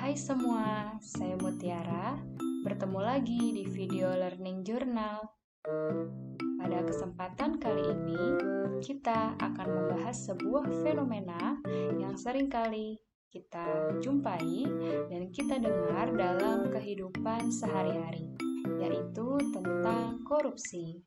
Hai semua, saya Mutiara. Bertemu lagi di video Learning Journal. Pada kesempatan kali ini, kita akan membahas sebuah fenomena yang seringkali kita jumpai dan kita dengar dalam kehidupan sehari-hari, yaitu tentang korupsi.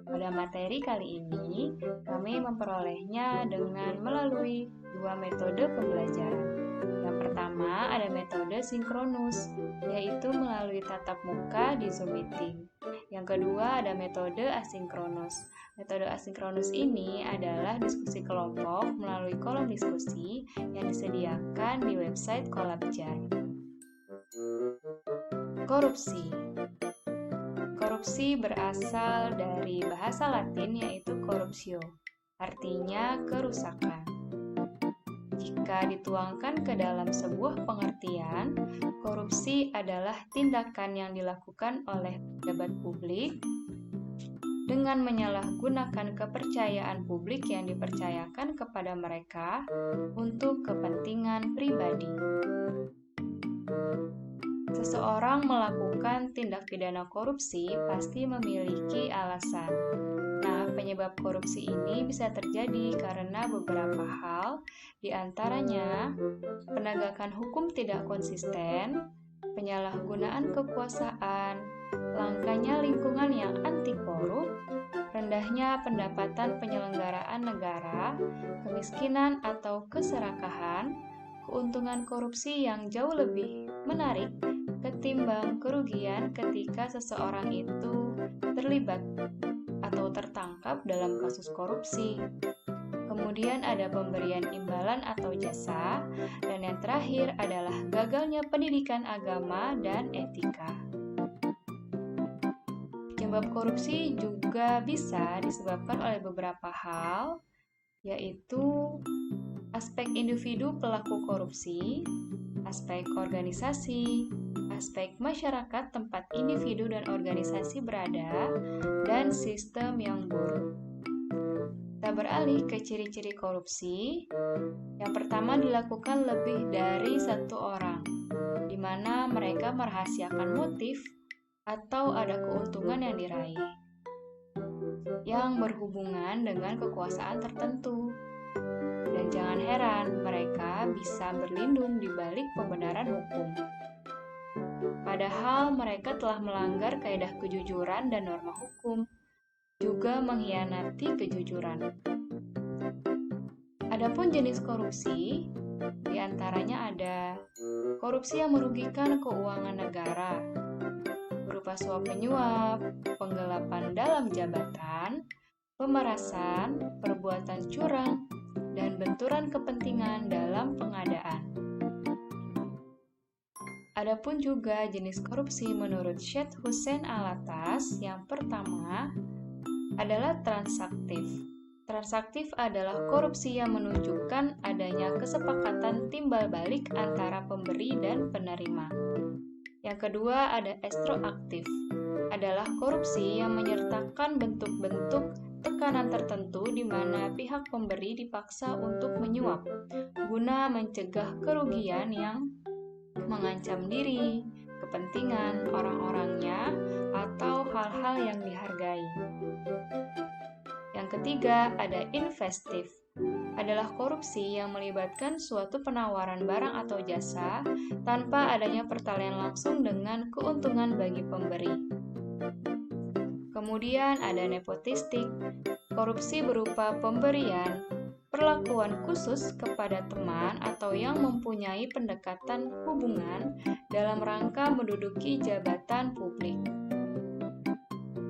Pada materi kali ini, kami memperolehnya dengan melalui dua metode pembelajaran. Yang pertama ada metode sinkronus, yaitu melalui tatap muka di Zoom Meeting. Yang kedua ada metode asinkronus. Metode asinkronus ini adalah diskusi kelompok melalui kolom diskusi yang disediakan di website Collabjar. Korupsi. Korupsi berasal dari bahasa Latin yaitu corruptio, artinya kerusakan. Jika dituangkan ke dalam sebuah pengertian, korupsi adalah tindakan yang dilakukan oleh pejabat publik dengan menyalahgunakan kepercayaan publik yang dipercayakan kepada mereka untuk kepentingan pribadi. Seseorang melakukan tindak pidana korupsi pasti memiliki alasan. Nah, penyebab korupsi ini bisa terjadi karena beberapa hal, di antaranya penegakan hukum tidak konsisten, penyalahgunaan kekuasaan, langkanya lingkungan yang anti korup, rendahnya pendapatan penyelenggaraan negara, kemiskinan atau keserakahan, keuntungan korupsi yang jauh lebih menarik ketimbang kerugian ketika seseorang itu terlibat atau tertangkap dalam kasus korupsi. Kemudian ada pemberian imbalan atau jasa, dan yang terakhir adalah gagalnya pendidikan agama dan etika. Penyebab korupsi juga bisa disebabkan oleh beberapa hal, yaitu aspek individu pelaku korupsi, aspek organisasi, aspek masyarakat tempat individu dan organisasi berada, dan sistem yang buruk. Kita beralih ke ciri-ciri korupsi. Yang pertama dilakukan lebih dari satu orang, di mana mereka merahasiakan motif atau ada keuntungan yang diraih yang berhubungan dengan kekuasaan tertentu. Dan jangan heran, mereka bisa berlindung di balik pembenaran hukum. Padahal mereka telah melanggar kaidah kejujuran dan norma hukum, juga mengkhianati kejujuran. Adapun jenis korupsi, diantaranya ada korupsi yang merugikan keuangan negara, berupa suap menyuap, penggelapan dalam jabatan, pemerasan, perbuatan curang, dan benturan kepentingan dalam pengadaan. Adapun juga jenis korupsi menurut Syed Hussein Alatas, yang pertama adalah transaktif. Transaktif adalah korupsi yang menunjukkan adanya kesepakatan timbal balik antara pemberi dan penerima. Yang kedua ada estroaktif, adalah korupsi yang menyertakan bentuk-bentuk tekanan tertentu di mana pihak pemberi dipaksa untuk menyuap guna mencegah kerugian yang mengancam diri, kepentingan orang-orangnya, atau hal-hal yang dihargai. Yang ketiga ada investif, adalah korupsi yang melibatkan suatu penawaran barang atau jasa tanpa adanya pertalian langsung dengan keuntungan bagi pemberi. Kemudian ada nepotistik, korupsi berupa pemberian perlakuan khusus kepada teman atau yang mempunyai pendekatan hubungan dalam rangka menduduki jabatan publik.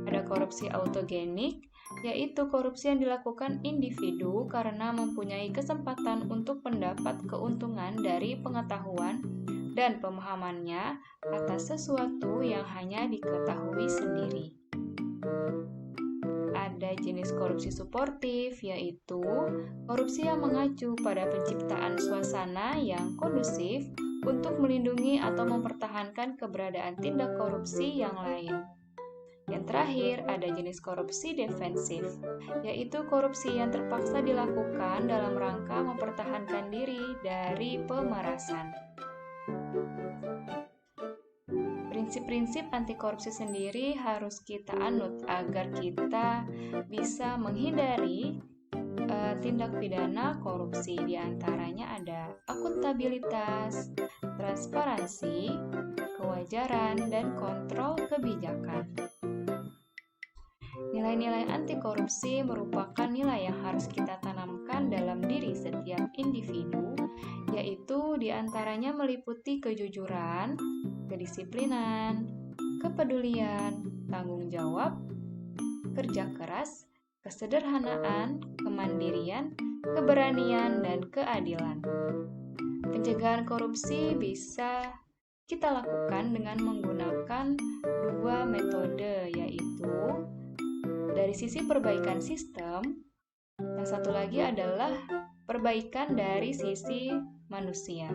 Ada korupsi autogenik, yaitu korupsi yang dilakukan individu karena mempunyai kesempatan untuk mendapat keuntungan dari pengetahuan dan pemahamannya atas sesuatu yang hanya diketahui sendiri. Ada jenis korupsi suportif, yaitu korupsi yang mengacu pada penciptaan suasana yang kondusif untuk melindungi atau mempertahankan keberadaan tindak korupsi yang lain. Yang terakhir, ada jenis korupsi defensif, yaitu korupsi yang terpaksa dilakukan dalam rangka mempertahankan diri dari pemerasan. prinsip anti korupsi sendiri harus kita anut agar kita bisa menghindari tindak pidana korupsi. Di antaranya ada akuntabilitas, transparansi, kewajaran, dan kontrol kebijakan. Nilai-nilai anti korupsi merupakan nilai yang harus kita tanamkan dalam diri setiap individu, yaitu diantaranya meliputi kejujuran, kedisiplinan, kepedulian, tanggung jawab, kerja keras, kesederhanaan, kemandirian, keberanian, dan keadilan. Pencegahan korupsi bisa kita lakukan dengan menggunakan dua metode, yaitu dari sisi perbaikan sistem, yang satu lagi adalah perbaikan dari sisi manusia.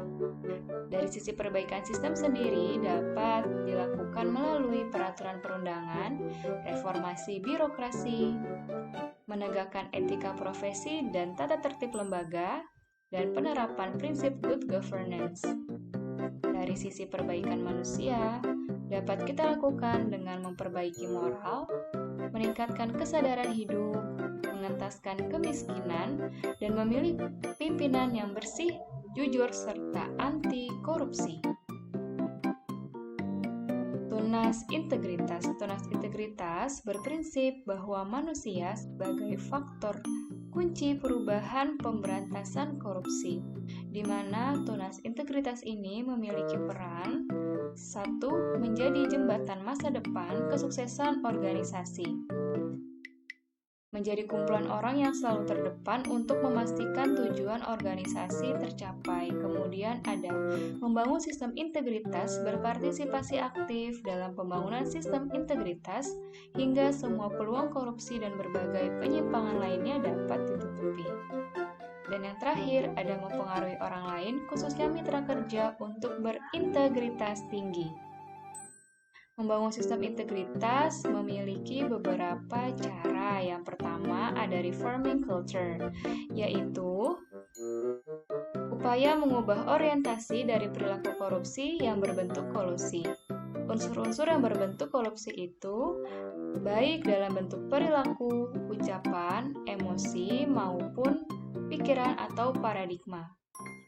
Dari sisi perbaikan sistem sendiri dapat dilakukan melalui peraturan perundangan, reformasi birokrasi, menegakkan etika profesi dan tata tertib lembaga, dan penerapan prinsip good governance. Dari sisi perbaikan manusia, dapat kita lakukan dengan memperbaiki moral, meningkatkan kesadaran hidup, mengentaskan kemiskinan, dan memilih pimpinan yang bersih, jujur, serta anti korupsi. Tunas integritas. Tunas integritas berprinsip bahwa manusia sebagai faktor kunci perubahan pemberantasan korupsi, di mana tunas integritas ini memiliki peran satu, menjadi jembatan masa depan kesuksesan organisasi. Menjadi kumpulan orang yang selalu terdepan untuk memastikan tujuan organisasi tercapai. Kemudian ada membangun sistem integritas, berpartisipasi aktif dalam pembangunan sistem integritas hingga semua peluang korupsi dan berbagai penyimpangan lainnya dapat ditutupi. Dan yang terakhir, ada mempengaruhi orang lain, khususnya mitra kerja, untuk berintegritas tinggi. Membangun sistem integritas memiliki beberapa cara. Yang pertama ada reforming culture, yaitu upaya mengubah orientasi dari perilaku korupsi yang berbentuk kolusi. Unsur-unsur yang berbentuk korupsi itu baik dalam bentuk perilaku, ucapan, emosi, maupun pikiran atau paradigma.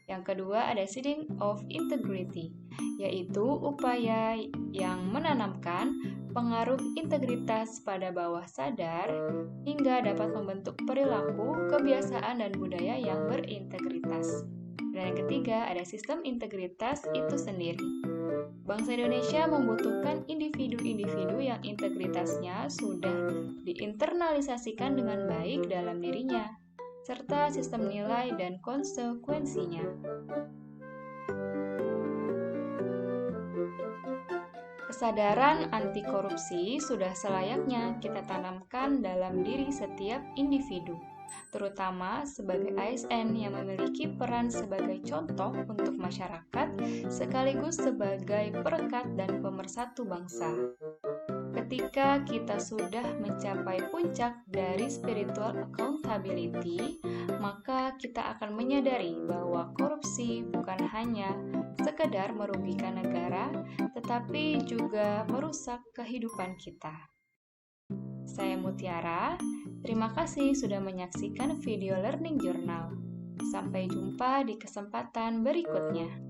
Yang kedua ada seeding of integrity, yaitu upaya yang menanamkan pengaruh integritas pada bawah sadar hingga dapat membentuk perilaku, kebiasaan, dan budaya yang berintegritas. Dan yang ketiga ada sistem integritas itu sendiri. Bangsa Indonesia membutuhkan individu-individu yang integritasnya sudah diinternalisasikan dengan baik dalam dirinya, serta sistem nilai dan konsekuensinya. Kesadaran anti korupsi sudah selayaknya kita tanamkan dalam diri setiap individu, terutama sebagai ASN yang memiliki peran sebagai contoh untuk masyarakat sekaligus sebagai perekat dan pemersatu bangsa. Ketika kita sudah mencapai puncak dari spiritual accountability, maka kita akan menyadari bahwa korupsi bukan hanya sekedar merugikan negara, tetapi juga merusak kehidupan kita. Saya Mutiara, terima kasih sudah menyaksikan video Learning Journal. Sampai jumpa di kesempatan berikutnya.